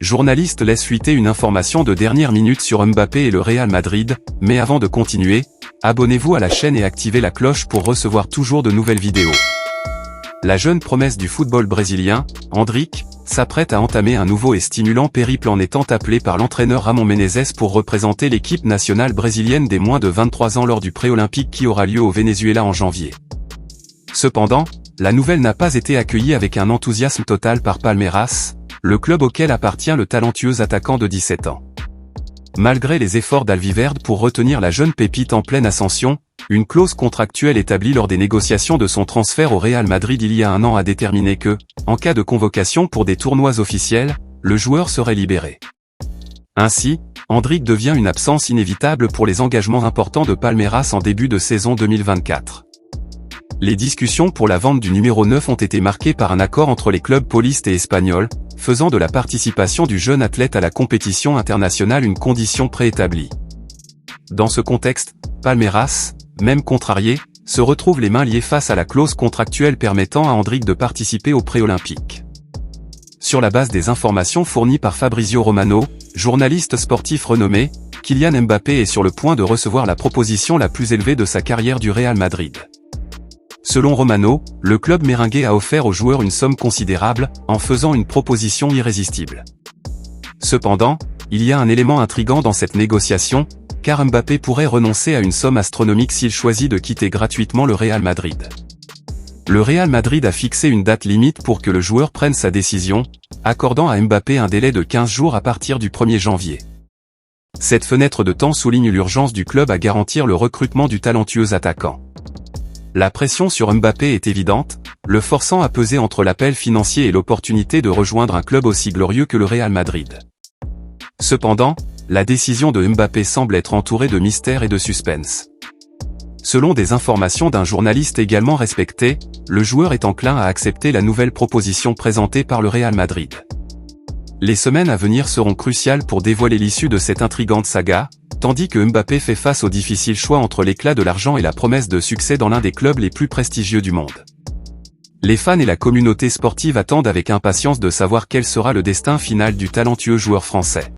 journaliste laisse fuiter une information de dernière minute sur Mbappé et le Real Madrid, mais avant de continuer, abonnez-vous à la chaîne et activez la cloche pour recevoir toujours de nouvelles vidéos. La jeune promesse du football brésilien, Endrick, s'apprête à entamer un nouveau et stimulant périple en étant appelé par l'entraîneur Ramon Menezes pour représenter l'équipe nationale brésilienne des moins de 23 ans lors du pré-olympique qui aura lieu au Venezuela en janvier. Cependant, la nouvelle n'a pas été accueillie avec un enthousiasme total par Palmeiras, le club auquel appartient le talentueux attaquant de 17 ans. Malgré les efforts d'Alviverde pour retenir la jeune pépite en pleine ascension, une clause contractuelle établie lors des négociations de son transfert au Real Madrid il y a un an a déterminé que, en cas de convocation pour des tournois officiels, le joueur serait libéré. Ainsi, Endrick devient une absence inévitable pour les engagements importants de Palmeiras en début de saison 2024. Les discussions pour la vente du numéro 9 ont été marquées par un accord entre les clubs paulistes et espagnols, faisant de la participation du jeune athlète à la compétition internationale une condition préétablie. Dans ce contexte, Palmeiras, même contrarié, se retrouve les mains liées face à la clause contractuelle permettant à Endrick de participer au pré-olympique. Sur la base des informations fournies par Fabrizio Romano, journaliste sportif renommé, Kylian Mbappé est sur le point de recevoir la proposition la plus élevée de sa carrière du Real Madrid. Selon Romano, le club merengue a offert au joueur une somme considérable, en faisant une proposition irrésistible. Cependant, il y a un élément intrigant dans cette négociation, car Mbappé pourrait renoncer à une somme astronomique s'il choisit de quitter gratuitement le Real Madrid. Le Real Madrid a fixé une date limite pour que le joueur prenne sa décision, accordant à Mbappé un délai de 15 jours à partir du 1er janvier. Cette fenêtre de temps souligne l'urgence du club à garantir le recrutement du talentueux attaquant. La pression sur Mbappé est évidente, le forçant à peser entre l'appel financier et l'opportunité de rejoindre un club aussi glorieux que le Real Madrid. Cependant, la décision de Mbappé semble être entourée de mystère et de suspense. Selon des informations d'un journaliste également respecté, le joueur est enclin à accepter la nouvelle proposition présentée par le Real Madrid. Les semaines à venir seront cruciales pour dévoiler l'issue de cette intrigante saga, tandis que Mbappé fait face au difficile choix entre l'éclat de l'argent et la promesse de succès dans l'un des clubs les plus prestigieux du monde. Les fans et la communauté sportive attendent avec impatience de savoir quel sera le destin final du talentueux joueur français.